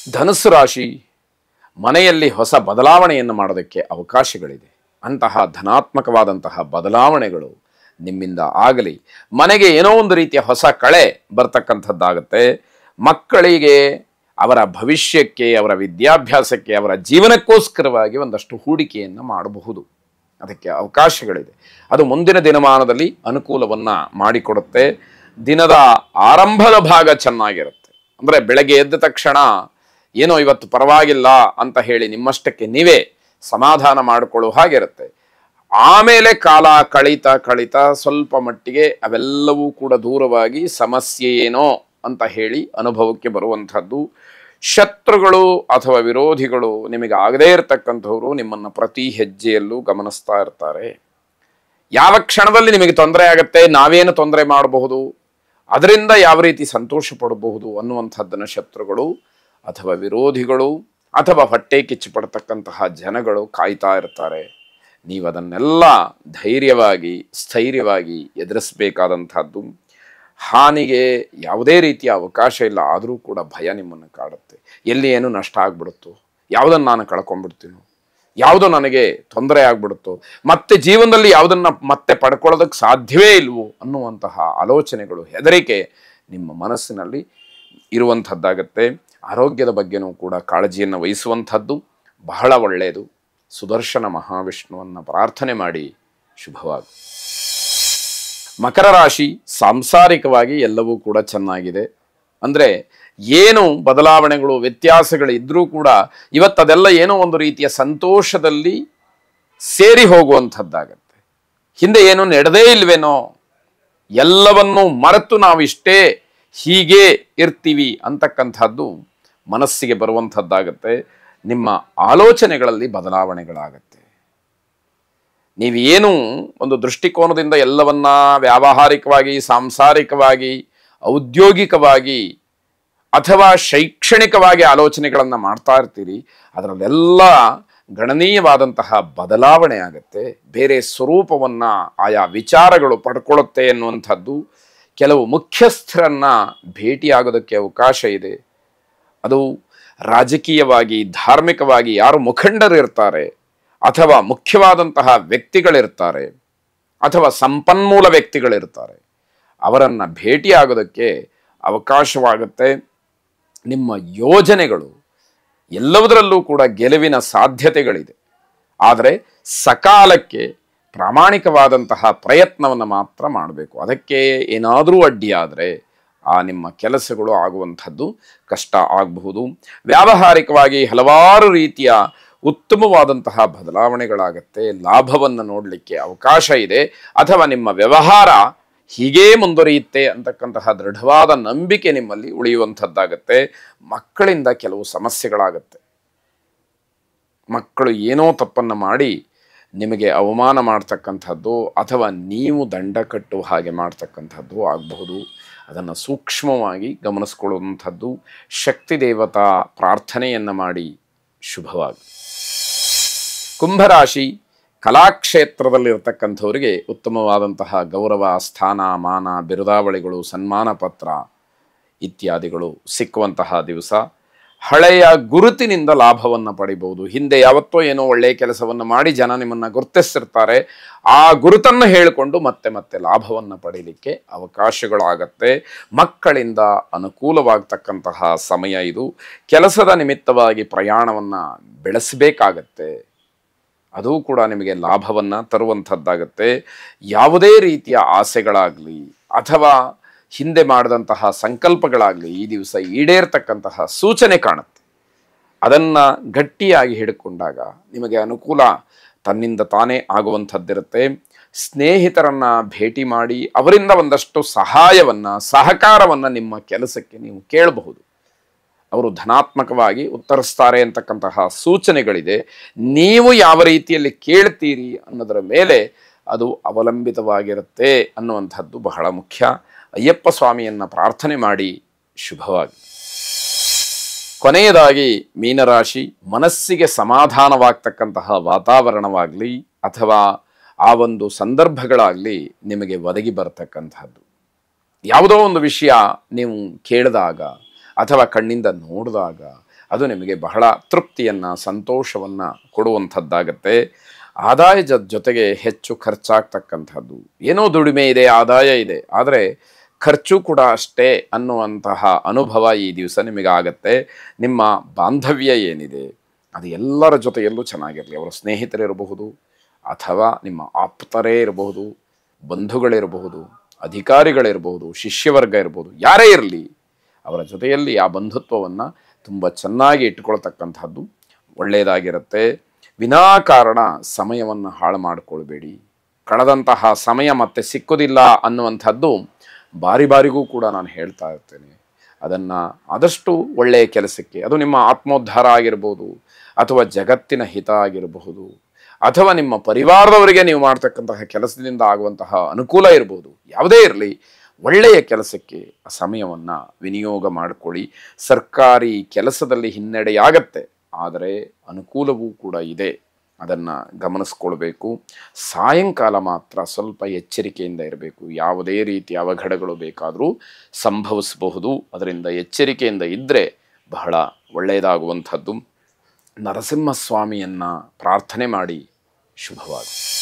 ಧನುಸ್ಸು ರಾಶಿ, ಮನೆಯಲ್ಲಿ ಹೊಸ ಬದಲಾವಣೆಯನ್ನು ಮಾಡೋದಕ್ಕೆ ಅವಕಾಶಗಳಿದೆ. ಅಂತಹ ಧನಾತ್ಮಕವಾದಂತಹ ಬದಲಾವಣೆಗಳು ನಿಮ್ಮಿಂದ ಆಗಲಿ. ಮನೆಗೆ ಏನೋ ಒಂದು ರೀತಿಯ ಹೊಸ ಕಳೆ ಬರ್ತಕ್ಕಂಥದ್ದಾಗುತ್ತೆ. ಮಕ್ಕಳಿಗೆ ಅವರ ಭವಿಷ್ಯಕ್ಕೆ, ಅವರ ವಿದ್ಯಾಭ್ಯಾಸಕ್ಕೆ, ಅವರ ಜೀವನಕ್ಕೋಸ್ಕರವಾಗಿ ಒಂದಷ್ಟು ಹೂಡಿಕೆಯನ್ನು ಮಾಡಬಹುದು. ಅದಕ್ಕೆ ಅವಕಾಶಗಳಿದೆ. ಅದು ಮುಂದಿನ ದಿನಮಾನದಲ್ಲಿ ಅನುಕೂಲವನ್ನು ಮಾಡಿಕೊಡುತ್ತೆ. ದಿನದ ಆರಂಭದ ಭಾಗ ಚೆನ್ನಾಗಿರುತ್ತೆ. ಅಂದರೆ ಬೆಳಗ್ಗೆ ಎದ್ದ ತಕ್ಷಣ ಏನೋ ಇವತ್ತು ಪರವಾಗಿಲ್ಲ ಅಂತ ಹೇಳಿ ನಿಮ್ಮಷ್ಟಕ್ಕೆ ನೀವೇ ಸಮಾಧಾನ ಮಾಡಿಕೊಳ್ಳುವ ಹಾಗಿರುತ್ತೆ. ಆಮೇಲೆ ಕಾಲ ಕಳೀತಾ ಸ್ವಲ್ಪ ಮಟ್ಟಿಗೆ ಅವೆಲ್ಲವೂ ಕೂಡ ದೂರವಾಗಿ ಸಮಸ್ಯೆ ಏನೋ ಅಂತ ಹೇಳಿ ಅನುಭವಕ್ಕೆ ಬರುವಂಥದ್ದು. ಶತ್ರುಗಳು ಅಥವಾ ವಿರೋಧಿಗಳು ನಿಮಗೆ ಆಗದೇ ಇರತಕ್ಕಂಥವ್ರು ನಿಮ್ಮನ್ನು ಪ್ರತಿ ಹೆಜ್ಜೆಯಲ್ಲೂ ಗಮನಿಸ್ತಾ ಇರ್ತಾರೆ. ಯಾವ ಕ್ಷಣದಲ್ಲಿ ನಿಮಗೆ ತೊಂದರೆ ಆಗುತ್ತೆ, ನಾವೇನು ತೊಂದರೆ ಮಾಡಬಹುದು, ಅದರಿಂದ ಯಾವ ರೀತಿ ಸಂತೋಷ ಪಡಬಹುದು ಅನ್ನುವಂಥದ್ದನ್ನು ಶತ್ರುಗಳು ಅಥವಾ ವಿರೋಧಿಗಳು ಅಥವಾ ಹೊಟ್ಟೆ ಕಿಚ್ಚು ಪಡ್ತಕ್ಕಂತಹ ಜನಗಳು ಕಾಯ್ತಾ ಇರ್ತಾರೆ. ನೀವು ಅದನ್ನೆಲ್ಲ ಧೈರ್ಯವಾಗಿ ಸ್ಥೈರ್ಯವಾಗಿ ಎದುರಿಸಬೇಕಾದಂಥದ್ದು. ಹಾನಿಗೆ ಯಾವುದೇ ರೀತಿಯ ಅವಕಾಶ ಇಲ್ಲ, ಆದರೂ ಕೂಡ ಭಯ ನಿಮ್ಮನ್ನು ಕಾಡುತ್ತೆ. ಎಲ್ಲಿ ಏನು ನಷ್ಟ ಆಗ್ಬಿಡುತ್ತೋ, ಯಾವುದನ್ನು ನಾನು ಕಳ್ಕೊಂಡ್ಬಿಡ್ತೀನೋ, ಯಾವುದೋ ನನಗೆ ತೊಂದರೆ ಆಗ್ಬಿಡುತ್ತೋ, ಮತ್ತೆ ಜೀವನದಲ್ಲಿ ಯಾವುದನ್ನು ಮತ್ತೆ ಪಡ್ಕೊಳ್ಳೋದಕ್ಕೆ ಸಾಧ್ಯವೇ ಇಲ್ವೋ ಅನ್ನುವಂತಹ ಆಲೋಚನೆಗಳು, ಹೆದರಿಕೆ ನಿಮ್ಮ ಮನಸ್ಸಿನಲ್ಲಿ ಇರುವಂಥದ್ದಾಗತ್ತೆ. ಆರೋಗ್ಯದ ಬಗ್ಗೆನೂ ಕೂಡ ಕಾಳಜಿಯನ್ನು ವಹಿಸುವಂಥದ್ದು ಬಹಳ ಒಳ್ಳೆಯದು. ಸುದರ್ಶನ ಮಹಾವಿಷ್ಣುವನ್ನು ಪ್ರಾರ್ಥನೆ ಮಾಡಿ. ಶುಭವಾಗಿ. ಮಕರ ರಾಶಿ, ಸಾಂಸಾರಿಕವಾಗಿ ಎಲ್ಲವೂ ಕೂಡ ಚೆನ್ನಾಗಿದೆ. ಅಂದರೆ ಏನು ಬದಲಾವಣೆಗಳು ವ್ಯತ್ಯಾಸಗಳು ಇದ್ದರೂ ಕೂಡ ಇವತ್ತದೆಲ್ಲ ಏನೋ ಒಂದು ರೀತಿಯ ಸಂತೋಷದಲ್ಲಿ ಸೇರಿ ಹೋಗುವಂಥದ್ದಾಗತ್ತೆ. ಹಿಂದೆ ಏನೋ ನಡೆದೇ ಇಲ್ವೇನೋ, ಎಲ್ಲವನ್ನೂ ಮರೆತು ನಾವಿಷ್ಟೇ ಹೀಗೆ ಇರ್ತೀವಿ ಅಂತಕ್ಕಂಥದ್ದು ಮನಸ್ಸಿಗೆ ಬರುವಂಥದ್ದಾಗತ್ತೆ. ನಿಮ್ಮ ಆಲೋಚನೆಗಳಲ್ಲಿ ಬದಲಾವಣೆಗಳಾಗತ್ತೆ. ನೀವೇನು ಒಂದು ದೃಷ್ಟಿಕೋನದಿಂದ ಎಲ್ಲವನ್ನ ವ್ಯಾವಹಾರಿಕವಾಗಿ, ಸಾಂಸಾರಿಕವಾಗಿ, ಔದ್ಯೋಗಿಕವಾಗಿ ಅಥವಾ ಶೈಕ್ಷಣಿಕವಾಗಿ ಆಲೋಚನೆಗಳನ್ನು ಮಾಡ್ತಾ ಇರ್ತೀರಿ, ಅದರಲ್ಲೆಲ್ಲ ಗಣನೀಯವಾದಂತಹ ಬದಲಾವಣೆ ಆಗುತ್ತೆ. ಬೇರೆ ಸ್ವರೂಪವನ್ನು ಆಯಾ ವಿಚಾರಗಳು ಪಡ್ಕೊಳ್ಳುತ್ತೆ ಎನ್ನುವಂಥದ್ದು. ಕೆಲವು ಮುಖ್ಯಸ್ಥರನ್ನ ಭೇಟಿಯಾಗೋದಕ್ಕೆ ಅವಕಾಶ ಇದೆ. ಅದು ರಾಜಕೀಯವಾಗಿ, ಧಾರ್ಮಿಕವಾಗಿ ಯಾರು ಮುಖಂಡರು ಇರ್ತಾರೆ ಅಥವಾ ಮುಖ್ಯವಾದಂತಹ ವ್ಯಕ್ತಿಗಳಿರ್ತಾರೆ ಅಥವಾ ಸಂಪನ್ಮೂಲ ವ್ಯಕ್ತಿಗಳಿರ್ತಾರೆ, ಅವರನ್ನು ಭೇಟಿಯಾಗೋದಕ್ಕೆ ಅವಕಾಶವಾಗುತ್ತೆ. ನಿಮ್ಮ ಯೋಜನೆಗಳು ಎಲ್ಲದರಲ್ಲೂ ಕೂಡ ಗೆಲುವಿನ ಸಾಧ್ಯತೆಗಳಿದೆ. ಆದರೆ ಸಕಾಲಕ್ಕೆ ಪ್ರಾಮಾಣಿಕವಾದಂತಹ ಪ್ರಯತ್ನವನ್ನು ಮಾತ್ರ ಮಾಡಬೇಕು. ಅದಕ್ಕೆ ಏನಾದರೂ ಅಡ್ಡಿಯಾದರೆ ಆ ನಿಮ್ಮ ಕೆಲಸಗಳು ಆಗುವಂಥದ್ದು ಕಷ್ಟ ಆಗಬಹುದು. ವ್ಯಾವಹಾರಿಕವಾಗಿ ಹಲವಾರು ರೀತಿಯ ಉತ್ತಮವಾದಂತಹ ಬದಲಾವಣೆಗಳಾಗತ್ತೆ. ಲಾಭವನ್ನು ನೋಡಲಿಕ್ಕೆ ಅವಕಾಶ ಇದೆ. ಅಥವಾ ನಿಮ್ಮ ವ್ಯವಹಾರ ಹೀಗೇ ಮುಂದುವರಿಯುತ್ತೆ ಅಂತಕ್ಕಂತಹ ದೃಢವಾದ ನಂಬಿಕೆ ನಿಮ್ಮಲ್ಲಿ ಉಳಿಯುವಂಥದ್ದಾಗತ್ತೆ. ಮಕ್ಕಳಿಂದ ಕೆಲವು ಸಮಸ್ಯೆಗಳಾಗತ್ತೆ. ಮಕ್ಕಳು ಏನೋ ತಪ್ಪನ್ನು ಮಾಡಿ ನಿಮಗೆ ಅವಮಾನ ಮಾಡ್ತಕ್ಕಂಥದ್ದು ಅಥವಾ ನೀವು ದಂಡ ಕಟ್ಟುವ ಹಾಗೆ ಮಾಡ್ತಕ್ಕಂಥದ್ದು ಆಗಬಹುದು. ಅದನ್ನು ಸೂಕ್ಷ್ಮವಾಗಿ ಗಮನಿಸ್ಕೊಳ್ಳುವಂಥದ್ದು. ಶಕ್ತಿ ದೇವತಾ ಪ್ರಾರ್ಥನೆಯನ್ನು ಮಾಡಿ. ಶುಭವಾಗಿ. ಕುಂಭರಾಶಿ, ಕಲಾಕ್ಷೇತ್ರದಲ್ಲಿರ್ತಕ್ಕಂಥವರಿಗೆ ಉತ್ತಮವಾದಂತಹ ಗೌರವ, ಸ್ಥಾನ, ಮಾನ, ಬಿರುದಾವಳಿಗಳು, ಸನ್ಮಾನ ಪತ್ರ ಇತ್ಯಾದಿಗಳು ಸಿಕ್ಕುವಂತಹ ದಿವಸ. ಹಳೆಯ ಗುರುತಿನಿಂದ ಲಾಭವನ್ನು ಪಡಿಬಹುದು. ಹಿಂದೆ ಯಾವತ್ತೋ ಏನೋ ಒಳ್ಳೆಯ ಕೆಲಸವನ್ನು ಮಾಡಿ ಜನ ನಿಮ್ಮನ್ನು ಗುರುತಿಸ್ತಿರ್ತಾರೆ. ಆ ಗುರುತನ್ನು ಹೇಳಿಕೊಂಡು ಮತ್ತೆ ಮತ್ತೆ ಲಾಭವನ್ನು ಪಡೀಲಿಕ್ಕೆ ಅವಕಾಶಗಳಾಗತ್ತೆ. ಮಕ್ಕಳಿಂದ ಅನುಕೂಲವಾಗ್ತಕ್ಕಂತಹ ಸಮಯ ಇದು. ಕೆಲಸದ ನಿಮಿತ್ತವಾಗಿ ಪ್ರಯಾಣವನ್ನು ಬೆಳೆಸಬೇಕಾಗತ್ತೆ. ಅದು ಕೂಡ ನಿಮಗೆ ಲಾಭವನ್ನು ತರುವಂಥದ್ದಾಗತ್ತೆ. ಯಾವುದೇ ರೀತಿಯ ಆಸೆಗಳಾಗಲಿ ಅಥವಾ ಹಿಂದೆ ಮಾಡಿದಂತಹ ಸಂಕಲ್ಪಗಳಾಗಲಿ ಈ ದಿವಸ ಈಡೇರ್ತಕ್ಕಂತಹ ಸೂಚನೆ ಕಾಣುತ್ತೆ. ಅದನ್ನು ಗಟ್ಟಿಯಾಗಿ ಹಿಡ್ಕೊಂಡಾಗ ನಿಮಗೆ ಅನುಕೂಲ ತನ್ನಿಂದ ತಾನೇ ಆಗುವಂಥದ್ದಿರುತ್ತೆ. ಸ್ನೇಹಿತರನ್ನು ಭೇಟಿ ಮಾಡಿ ಅವರಿಂದ ಒಂದಷ್ಟು ಸಹಾಯವನ್ನು, ಸಹಕಾರವನ್ನು ನಿಮ್ಮ ಕೆಲಸಕ್ಕೆ ನೀವು ಕೇಳಬಹುದು. ಅವರು ಧನಾತ್ಮಕವಾಗಿ ಉತ್ತರಿಸ್ತಾರೆ ಅಂತಕ್ಕಂತಹ ಸೂಚನೆಗಳಿದೆ. ನೀವು ಯಾವ ರೀತಿಯಲ್ಲಿ ಕೇಳ್ತೀರಿ ಅನ್ನೋದರ ಮೇಲೆ ಅದು ಅವಲಂಬಿತವಾಗಿರುತ್ತೆ ಅನ್ನುವಂಥದ್ದು ಬಹಳ ಮುಖ್ಯ. ಅಯ್ಯಪ್ಪ ಸ್ವಾಮಿಯನ್ನು ಪ್ರಾರ್ಥನೆ ಮಾಡಿ. ಶುಭವಾಗಿ. ಕೊನೆಯದಾಗಿ ಮೀನರಾಶಿ, ಮನಸ್ಸಿಗೆ ಸಮಾಧಾನವಾಗ್ತಕ್ಕಂತಹ ವಾತಾವರಣವಾಗಲಿ ಅಥವಾ ಆ ಒಂದು ಸಂದರ್ಭಗಳಾಗಲಿ ನಿಮಗೆ ಒದಗಿ ಬರತಕ್ಕಂಥದ್ದು. ಯಾವುದೋ ಒಂದು ವಿಷಯ ನೀವು ಕೇಳಿದಾಗ ಅಥವಾ ಕಣ್ಣಿಂದ ನೋಡಿದಾಗ ಅದು ನಿಮಗೆ ಬಹಳ ತೃಪ್ತಿಯನ್ನು ಸಂತೋಷವನ್ನು ಕೊಡುವಂಥದ್ದಾಗತ್ತೆ. ಆದಾಯ ಜೊತೆಗೆ ಹೆಚ್ಚು ಖರ್ಚಾಗ್ತಕ್ಕಂಥದ್ದು. ಏನೋ ದುಡಿಮೆ ಇದೆ, ಆದಾಯ ಇದೆ, ಆದರೆ ಖರ್ಚು ಕೂಡ ಅಷ್ಟೇ ಅನ್ನುವಂತಹ ಅನುಭವ ಈ ದಿವಸ ನಿಮಗಾಗತ್ತೆ. ನಿಮ್ಮ ಬಾಂಧವ್ಯ ಏನಿದೆ ಅದು ಎಲ್ಲರ ಜೊತೆಯಲ್ಲೂ ಚೆನ್ನಾಗಿರಲಿ. ಅವರ ಸ್ನೇಹಿತರಿರಬಹುದು, ಅಥವಾ ನಿಮ್ಮ ಆಪ್ತರೇ ಇರಬಹುದು, ಬಂಧುಗಳಿರಬಹುದು, ಅಧಿಕಾರಿಗಳಿರಬಹುದು, ಶಿಷ್ಯವರ್ಗ ಇರಬಹುದು, ಯಾರೇ ಇರಲಿ ಅವರ ಜೊತೆಯಲ್ಲಿ ಆ ಬಂಧುತ್ವವನ್ನು ತುಂಬ ಚೆನ್ನಾಗಿ ಇಟ್ಕೊಳ್ತಕ್ಕಂಥದ್ದು ಒಳ್ಳೆಯದಾಗಿರುತ್ತೆ. ವಿನಾಕಾರಣ ಸಮಯವನ್ನು ಹಾಳು ಮಾಡಿಕೊಳ್ಬೇಡಿ. ಕಳೆದಂತಹ ಸಮಯ ಮತ್ತೆ ಸಿಕ್ಕೋದಿಲ್ಲ ಅನ್ನುವಂಥದ್ದು ಬಾರಿ ಬಾರಿಗೂ ಕೂಡ ನಾನು ಹೇಳ್ತಾ ಇರ್ತೇನೆ. ಅದನ್ನು ಆದಷ್ಟು ಒಳ್ಳೆಯ ಕೆಲಸಕ್ಕೆ, ಅದು ನಿಮ್ಮ ಆತ್ಮೋದ್ಧಾರ ಆಗಿರ್ಬೋದು, ಅಥವಾ ಜಗತ್ತಿನ ಹಿತ ಆಗಿರಬಹುದು, ಅಥವಾ ನಿಮ್ಮ ಪರಿವಾರದವರಿಗೆ ನೀವು ಮಾಡ್ತಕ್ಕಂತಹ ಕೆಲಸದಿಂದ ಆಗುವಂತಹ ಅನುಕೂಲ ಇರ್ಬೋದು, ಯಾವುದೇ ಇರಲಿ ಒಳ್ಳೆಯ ಕೆಲಸಕ್ಕೆ ಆ ಸಮಯವನ್ನು ವಿನಿಯೋಗ ಮಾಡಿಕೊಳ್ಳಿ. ಸರ್ಕಾರಿ ಕೆಲಸದಲ್ಲಿ ಹಿನ್ನಡೆಯಾಗತ್ತೆ, ಆದರೆ ಅನುಕೂಲವೂ ಕೂಡ ಇದೆ, ಅದನ್ನು ಗಮನಿಸ್ಕೊಳ್ಬೇಕು. ಸಾಯಂಕಾಲ ಮಾತ್ರ ಸ್ವಲ್ಪ ಎಚ್ಚರಿಕೆಯಿಂದ ಇರಬೇಕು. ಯಾವುದೇ ರೀತಿಯ ಅವಘಡಗಳು ಬೇಕಾದರೂ ಸಂಭವಿಸಬಹುದು. ಅದರಿಂದ ಎಚ್ಚರಿಕೆಯಿಂದ ಇದ್ದರೆ ಬಹಳ ಒಳ್ಳೆಯದಾಗುವಂಥದ್ದು. ನರಸಿಂಹಸ್ವಾಮಿಯನ್ನು ಪ್ರಾರ್ಥನೆ ಮಾಡಿ. ಶುಭವಾಗಲಿ.